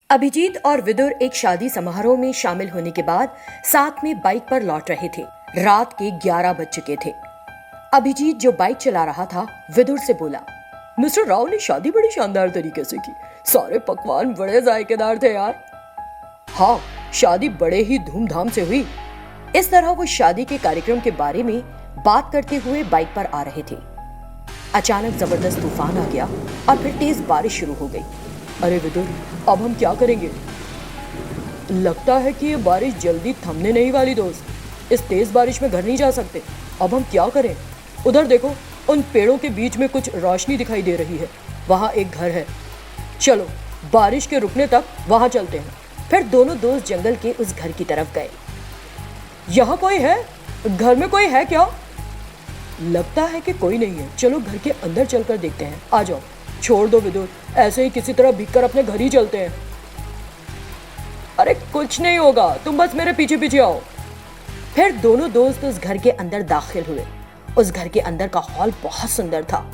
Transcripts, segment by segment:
अभिजीत और विदुर एक शादी समारोह में शामिल होने के बाद साथ में बाइक पर लौट रहे थे। रात के 11 बज चुके थे। अभिजीत जो बाइक चला रहा था विदुर से बोला, मिस्टर राव ने शादी बड़ी शानदार तरीके से की। सारे पकवान बड़े जायकेदार थे यार। हाँ, शादी बड़े ही धूमधाम से हुई। इस तरह वो शादी के कार्यक्रम के बारे में बात करते हुए बाइक पर आ रहे थे। अचानक जबरदस्त तूफान आ गया और फिर तेज बारिश शुरू हो गई। अरे विदुर, अब हम क्या करेंगे? लगता है कि ये बारिश जल्दी थमने नहीं वाली दोस्त। इस तेज बारिश में घर नहीं जा सकते। अब हम क्या करें? उधर देखो, उन पेड़ों के बीच में कुछ रोशनी दिखाई दे रही है। वहाँ एक घर है। चलो बारिश के रुकने तक वहाँ चलते हैं। फिर दोनों दोस्त जंगल के उस घर की तरफ गए। यहाँ कोई है? घर में कोई है क्या? लगता है कि कोई नहीं है। चलो घर के अंदर चलकर देखते हैं। आ जाओ। छोड़ दो विदुर, ऐसे ही किसी तरह भीग कर अपने घर ही चलते हैं। अरे कुछ नहीं होगा, तुम बस मेरे पीछे पीछे आओ। फिर दोनों दोस्त उस घर के अंदर दाखिल हुए। उस घर के अंदर का हॉल बहुत सुंदर था।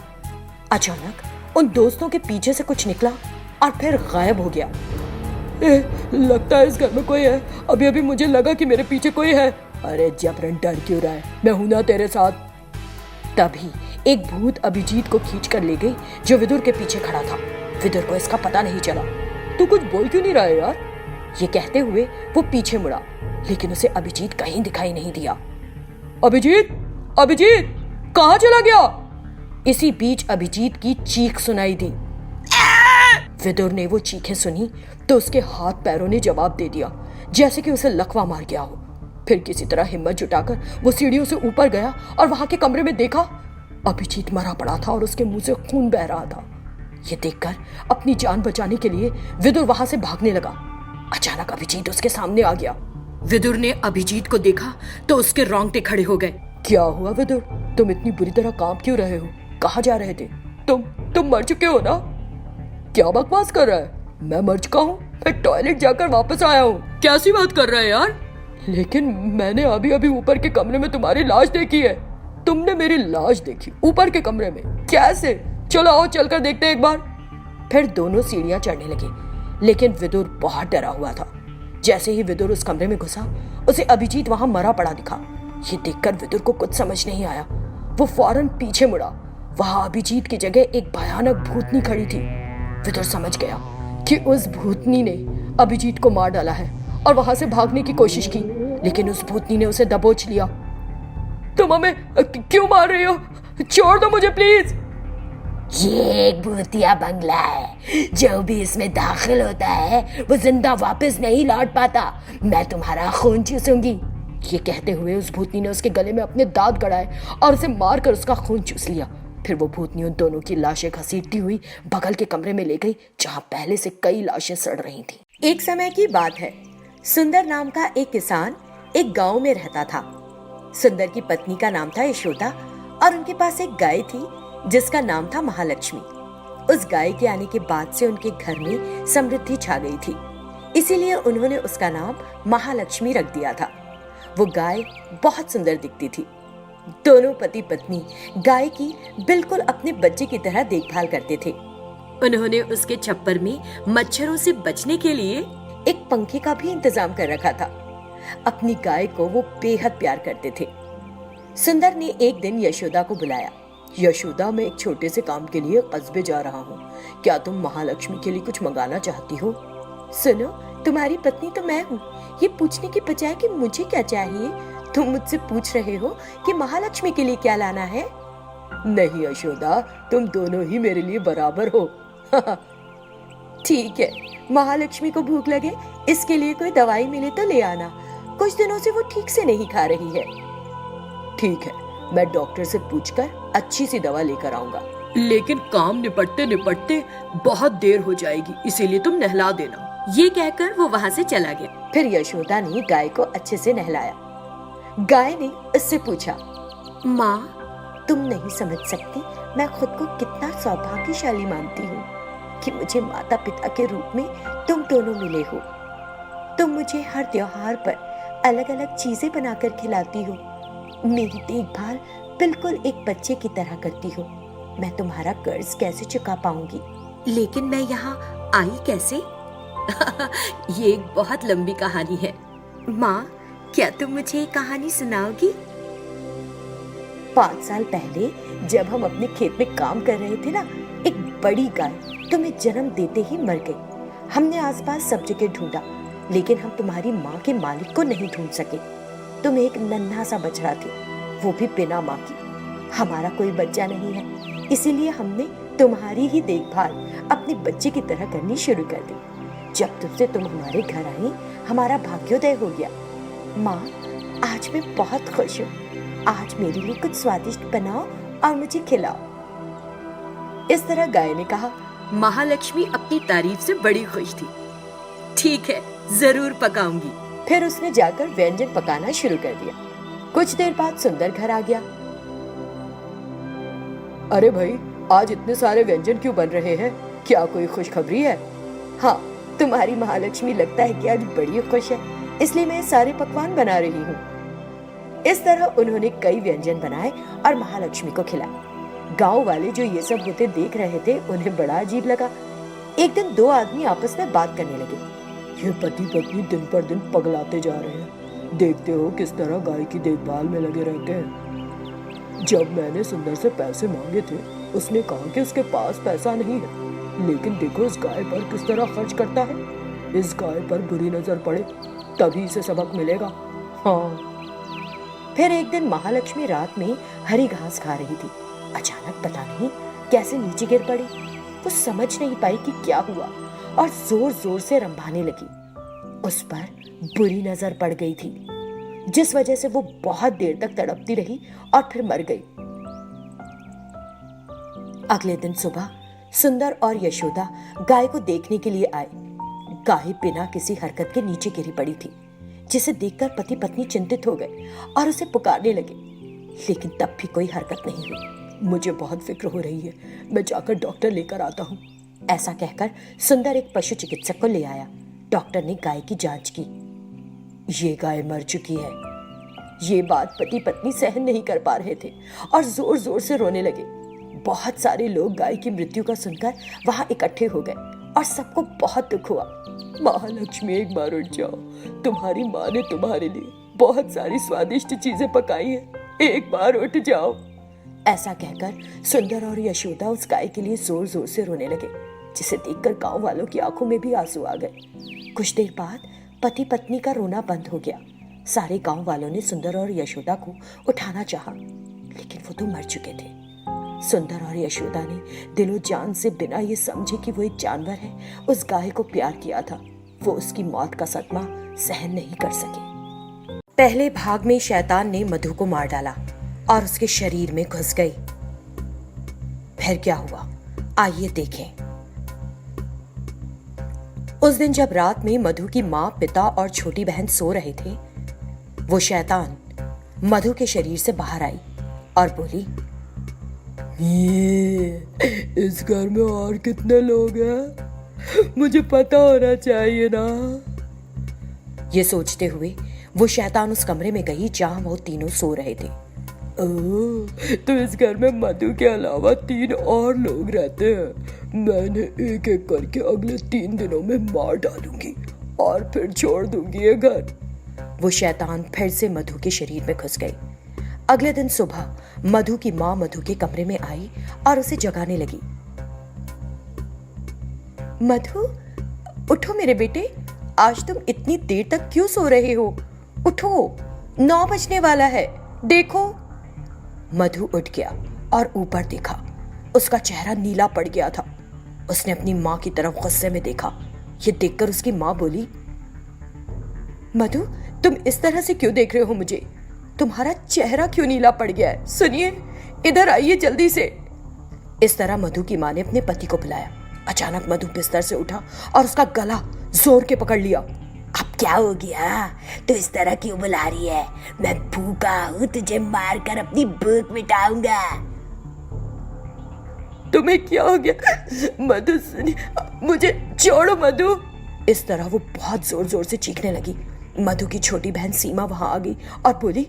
अचानक उन दोस्तों के पीछे से कुछ निकला और फिर गायब हो गया। लगता है इस घर में कोई है। अभी अभी मुझे लगा कि मेरे पीछे कोई है। अरे जबरन डर क्यों रहा है? मैं हूं ना तेरे साथ। तभी एक भूत अभिजीत को खींच कर ले गई जो विदुर के पीछे खड़ा था। विदुर को इसका पता नहीं चला। तू कुछ बोल क्यों नहीं रहा है यार? ये कहते हुए वो पीछे मुड़ा, लेकिन उसे अभिजीत कहीं दिखाई नहीं दिया। अभिजीत, अभिजीत कहाँ चला गया? इसी बीच अभिजीत की चीख सुनाई दी। विदुर ने वो चीखें सुनी तो उसके हाथ पैरों ने जवाब दे दिया, जैसे कि उसे लकवा मार गया हो। फिर किसी तरह हिम्मत जुटाकर वो सीढ़ियों से ऊपर गया और वहां के कमरे में देखा अभिजीत मरा पड़ा था और उसके मुंह से खून बह रहा था। ये देखकर अपनी जान बचाने के लिए विदुर वहां से भागने लगा। अचानक अभिजीत उसके सामने आ गया। विदुर ने अभिजीत को देखा तो उसके रोंगटे खड़े हो गए। क्या हुआ विदुर? तुम इतनी बुरी तरह कांप क्यों रहे हो? कहाँ जा रहे थे? तुम मर चुके हो ना? क्या बकवास कर रहा है? मैं मर चुका हूँ। मैं टॉयलेट जाकर वापस आया हूँ। कैसी बात कर रहा है यार? लेकिन मैंने अभी अभी ऊपर के कमरे में तुम्हारी लाश देखी है। तुमने मेरी लाश देखी ऊपर के कमरे में? कैसे? चलो आओ चलकर देखते हैं एक बार। फिर दोनों सीढ़ियां चढ़ने लगे, लेकिन विदुर बहुत डरा हुआ था। जैसे ही विदुर उस कमरे में घुसा, उसे अभिजीत वहां मरा पड़ा दिखा। ये देखकर विदुर को कुछ समझ नहीं आया। वो फौरन पीछे मुड़ा। वहां अभिजीत की जगह एक भयानक भूतनी खड़ी थी। विदुर समझ गया कि उस भूतनी ने अभिजीत को मार डाला है और वहां से भागने की कोशिश की, लेकिन उस भूतनी ने उसे दबोच लिया। तुम हमें क्यों मार रही हो? छोड़ दो मुझे प्लीज। ये एक भूतिया बंगला है। जो भी इसमें दाखिल होता है वो जिंदा वापस नहीं लौट पाता। मैं तुम्हारा खून चूसूंगी। ये कहते हुए उस भूतनी ने उसके गले में अपने दांत गड़ाए और उसे मारकर उसका खून चूस लिया। फिर वो भूतनी उन दोनों की लाशें घसीटती हुई बगल के कमरे में ले गई, जहां पहले से कई लाशें सड़ रही थी। एक समय की बात है। सुंदर नाम का एक किसान एक गांव में रहता था। सुंदर की पत्नी का नाम था यशोदा और उनके पास एक गाय थी जिसका नाम था महालक्ष्मी। उस गाय के आने के बाद से उनके घर में समृद्धि छा गई थी, इसीलिए उन्होंने उसका नाम महालक्ष्मी रख दिया था। वो गाय बहुत सुंदर दिखती थी। दोनों पति पत्नी गाय की बिल्कुल अपने बच्चे की तरह देखभाल करते थे। उन्होंने उसके छप्पर में मच्छरों से बचने के लिए एक पंखे का भी इंतजाम कर रखा था। अपनी गाय को वो बेहद प्यार करते थे। सुंदर ने एक दिन यशोदा को बुलाया। यशोदा, मैं एक छोटे से काम के लिए कस्बे जा रहा हूँ। क्या तुम महालक्ष्मी के लिए कुछ मंगाना चाहती हो? सुनो, तुम्हारी पत्नी तो मैं हूँ। ये पूछने की बजाय कि मुझे क्या चाहिए, तुम मुझसे पूछ रहे हो कि महालक्ष्मी के लिए क्या लाना है। नहीं यशोदा, तुम दोनों ही मेरे लिए बराबर हो। ठीक है, महालक्ष्मी को भूख लगे, इसके लिए कोई दवाई मिले तो ले आना। कुछ दिनों से वो ठीक से नहीं खा रही है। ठीक है, मैं डॉक्टर से पूछकर अच्छी सी दवा लेकर आऊंगा। लेकिन काम निपटते निपटते बहुत देर हो जाएगी, इसीलिए तुम नहला देना। ये कहकर वो वहाँ से चला गया। फिर यशोदा ने गाय को अच्छे से नहलाया। गाय ने उससे पूछा, माँ, तुम नहीं समझ सकती मैं खुद को कितना सौभाग्यशाली मानती हूँ कि मुझे माता पिता के रूप में तुम दोनों मिले हो। तुम मुझे हर त्योहार पर अलग अलग चीजें बनाकर खिलाती हो। मेरी देखभाल बिल्कुल एक बच्चे की तरह करती हो। मैं तुम्हारा कर्ज कैसे चुका पाऊंगी? लेकिन मैं यहाँ आई कैसे? ये एक बहुत लंबी कहानी है। माँ, क्या तुम मुझे एक कहानी सुनाओगी? 5 साल पहले जब हम अपने खेत में काम कर रहे थे ना, एक बड़ी गाय तुम्हें जन्म देते ही मर गई। हमने आसपास सब जगह ढूंढा, लेकिन हम तुम्हारी माँ के मालिक को नहीं ढूंढ सके। तुम एक नन्हा सा बछड़ा थी, वो भी बिना माँ की। हमारा कोई बच्चा नहीं है, इसीलिए हमने तुम्हारी ही देखभाल अपने बच्चे की तरह करनी शुरू कर दी। जब तुमसे तुम हमारे घर आई, हमारा भाग्योदय हो गया। माँ, आज मैं बहुत खुश हूँ। आज मेरे लिए कुछ स्वादिष्ट बनाओ और मुझे खिलाओ। इस तरह गाय ने कहा। महालक्ष्मी अपनी तारीफ से बड़ी खुश थी। ठीक है, जरूर पकाऊंगी। फिर उसने जाकर व्यंजन पकाना शुरू कर दिया। कुछ देर बाद सुंदर घर आ गया। अरे भाई, आज इतने सारे व्यंजन क्यों बन रहे हैं? क्या कोई खुशखबरी है? हाँ, तुम्हारी महालक्ष्मी लगता है कि आज बड़ी खुश है, इसलिए मैं सारे पकवान बना रही हूँ। इस तरह उन्होंने कई व्यंजन बनाए और महालक्ष्मी को खिलाए। गांव वाले जो ये सब होते देख रहे थे, उन्हें बड़ा अजीब लगा। एक दिन 2 आदमी आपस में बात करने लगे। ये पति पत्नी दिन पर दिन पगलाते जा रहे हैं। देखते हो किस तरह गाय की देखभाल में लगे रहते हैं। जब मैंने सुंदर से पैसे मांगे थे, उसने कहा कि उसके पास पैसा नहीं है, लेकिन देखो इस गाय पर किस तरह खर्च करता है। इस गाय पर बुरी नजर पड़े तभी इसे सबक मिलेगा। हाँ। फिर एक दिन महालक्ष्मी रात में हरी घास खा रही थी। अचानक पता नहीं कैसे नीचे गिर पड़ी। वो समझ नहीं पाई कि क्या हुआ और जोर जोर से रंभाने लगी। उस पर बुरी नजर पड़ गई थी, जिस वजह से वो बहुत देर तक तड़पती रही और फिर मर गई। अगले दिन सुबह सुंदर और यशोदा गाय को देखने के लिए आए। गाय बिना किसी हरकत के नीचे गिरी पड़ी थी, जिसे देखकर पति पत्नी चिंतित हो गए और उसे पुकारने लगे, लेकिन तब भी कोई हरकत नहीं हुई। मुझे बहुत फिक्र हो रही है, मैं जाकर डॉक्टर लेकर आता हूँ। ऐसा कहकर सुंदर एक पशु चिकित्सक को ले आया। डॉक्टर ने गाय की जांच की। ये गाय मर चुकी है। ये बात पति पत्नी सहन नहीं कर पा रहे थे और जोर जोर से रोने लगे। बहुत सारे लोग गाय की मृत्यु का सुनकर वहां इकट्ठे हो गए और सबको बहुत दुख हुआ। महालक्ष्मी, एक बार उठ जाओ। तुम्हारी माँ ने तुम्हारे लिए बहुत सारी स्वादिष्ट चीजें पकाई हैं। एक बार उठ जाओ। ऐसा कहकर सुंदर और यशोदा उस गाय के लिए जोर जोर से रोने लगे, जिसे देखकर गांव वालों की आंखों में भी आंसू आ गए। कुछ देर बाद पति पत्नी का रोना बंद हो गया। सारे गांव वालों ने सुंदर और यशोदा को उठाना चाहा, लेकिन वो तो मर चुके थे। सुंदर और यशोदा ने दिलो जान से बिना ये समझे कि वो एक जानवर है, उस गाय को प्यार किया था। वो उसकी मौत का सदमा सहन नहीं कर सके। पहले भाग में शैतान ने मधु को मार डाला और उसके शरीर में घुस गई। फिर क्या हुआ, आइए देखें। उस दिन जब रात में मधु की माँ, पिता और छोटी बहन सो रहे थे, वो शैतान मधु के शरीर से बाहर आई और बोली, इस घर में और कितने लोग हैं? मुझे पता होना चाहिए ना। ये सोचते हुए वो शैतान उस कमरे में गई जहां वो तीनों सो रहे थे। तो इस घर में मधु के अलावा 3 और लोग रहते हैं। मैंने एक एक करके अगले 3 दिनों में मार डालूंगी और फिर छोड़ दूंगी ये घर। वो शैतान फिर से मधु के शरीर में घुस गई। अगले दिन सुबह मधु की माँ मधु के कमरे में आई और उसे जगाने लगी। मधु, उठो मेरे बेटे, आज तुम इतनी देर तक क्यों सो रहे हो? उठो, 9 बजने वाला है, देखो। मधु उठ गया और ऊपर देखा। उसका चेहरा नीला पड़ गया था। उसने अपनी माँ की तरफ गुस्से में देखा। ये देखकर उसकी माँ बोली, मधु, तुम इस तरह से क्यों देख रहे हो मुझे? तुम्हारा चेहरा क्यों नीला पड़ गया है? सुनिए, इधर आइए जल्दी से। इस तरह मधु की माँ ने अपने पति को बुलाया। अचानक मधु बिस्तर से उठा और उसका गला जोर के पकड़ लिया। अब क्या हो गया? तू इस तरह क्यों बुला रही है? मैं भूखा हूँ, तुझे मारकर अपनी भूख मिटाऊंगा। तुम्हें क्या हो गया? मधु सुनिए, मुझे छोड़ो मधु। इस तरह वो बहुत जोर जोर से चीखने लगी। मधु की छोटी बहन सीमा वहां आ गई और बोली,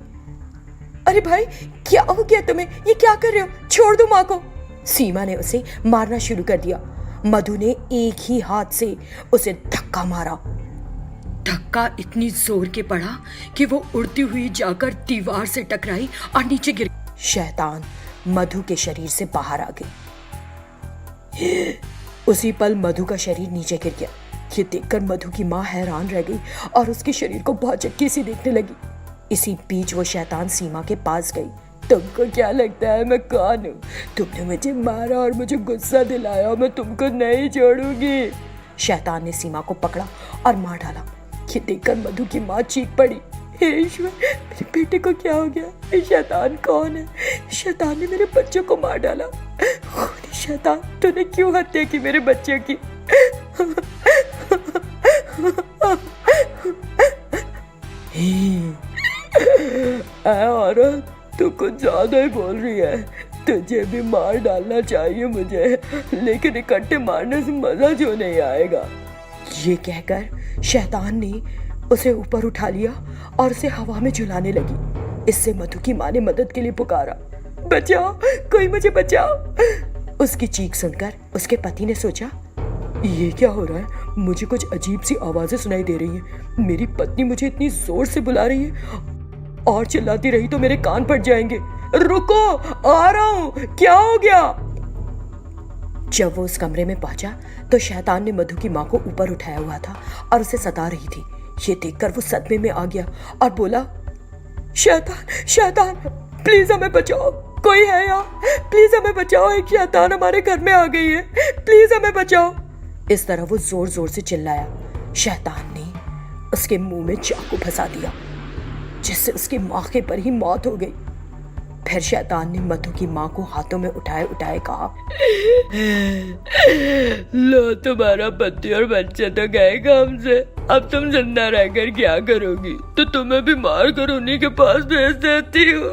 अरे भाई, क्या हो गया तुम्हें? ये क्या कर रहे हो? छोड़ दो माँ को। सीमा ने उसे मारना शुरू कर दिया। मधु ने एक ही हाथ से उसे धक्का मारा। धक्का इतनी जोर के पड़ा कि वो उड़ती हुई जाकर दीवार से टकराई और नीचे गिर। शैतान मधु के शरीर से बाहर आ गई। उसी पल मधु का शरीर नीचे गिर गया। ये देखकर मधु की माँ हैरान रह गई और उसके शरीर को बहुत झटके से देखने लगी। इसी बीच वो शैतान सीमा के पास गई। तुमको क्या लगता है मैं कौन हूँ? तुमने मुझे मारा और मुझे गुस्सा दिलाया, मैं तुमको नहीं छोड़ूंगी। शैतान ने सीमा को पकड़ा और मार डाला। ये देखकर मधु की माँ चीख पड़ी, हे ईश्वर, मेरे बेटे को क्या हो गया? ये शैतान कौन है? शैतान ने मेरे बच्चों को मार डाला। खूनी शैतान, तूने क्यों हत्या की मेरे बच्चे की? औरत, तू कुछ ज्यादा ही बोल रही है। तुझे भी मार डालना चाहिए मुझे, लेकिन इकट्ठे मारने से मजा जो नहीं आएगा। ये कहकर शैतान ने उसे ऊपर उठा लिया और उसे हवा में झुलाने लगी। इससे मधु की माँ ने मदद के लिए पुकारा, बचाओ, कोई मुझे बचाओ। उसकी चीख सुनकर उसके पति ने सोचा, ये क्या हो रहा है? मुझे कुछ अजीब सी आवाजें सुनाई दे रही हैं। मेरी पत्नी मुझे इतनी जोर से बुला रही है और चिल्लाती रही तो मेरे कान फट जाएंगे। रुको, आ रहा हूं, क्या हो गया? जब वो उस कमरे में पहुंचा तो शैतान ने मधु की माँ को ऊपर उठाया हुआ था और उसे सता रही थी। ये देखकर वो सदमे में आ गया और बोला, शैतान, शैतान, प्लीज हमें बचाओ, कोई है यहाँ? प्लीज हमें बचाओ, एक शैतान हमारे घर में आ गई है, प्लीज हमें बचाओ। इस तरह वो जोर जोर से चिल्लाया। शैतान ने उसके मुंह में चाकू फंसा दिया, जिससे उसके मौके पर ही मौत हो गई। फिर शैतान ने मधु की माँ को हाथों में उठाए उठाए कहा, लो, तुम्हारा पति और बच्चे तो गए काम से, अब तुम जिंदा रहकर क्या करोगी? तो तुम्हें भी मार कर उन्हीं के पास भेज देती हूँ।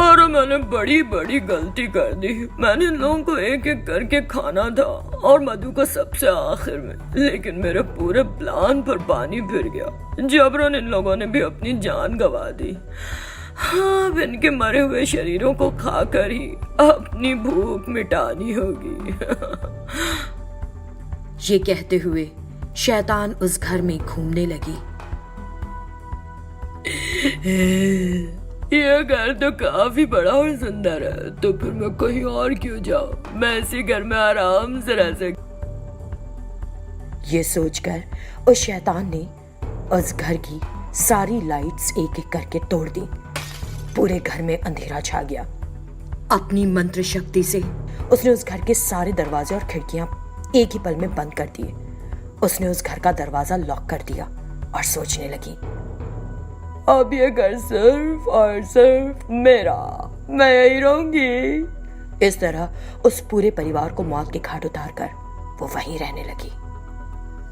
और मैंने बड़ी बड़ी गलती कर दी। मैंने इन लोगों को एक एक करके खाना था और मधु को सबसे आखिर में, लेकिन मेरे पूरे प्लान पर पानी फिर गया। जबरन इन लोगों ने भी अपनी जान गंवा दी। हाँ, अब इनके मरे हुए शरीरों को खाकर ही अपनी भूख मिटानी होगी। ये कहते हुए शैतान उस घर में घूमने लगी। ये घर तो काफी बड़ा और सुंदर है, तो फिर मैं कहीं और क्यों जाऊं? मैं इसी घर में आराम से रह सकती। ये सोचकर उस शैतान ने उस घर की सारी लाइट्स एक एक करके तोड़ दी। पूरे घर में अंधेरा छा गया। अपनी मंत्र शक्ति से उसने उस घर के सारे दरवाजे और खिड़कियां एक ही पल में बंद कर दिए। उसने उस घर का दरवाजा लॉक कर दिया और सोचने लगी, अब ये घर सिर्फ और सिर्फ मेरा, मैं यही रहूंगी। इस तरह उस पूरे परिवार को मौत के घाट उतारकर वो वहीं रहने लगी।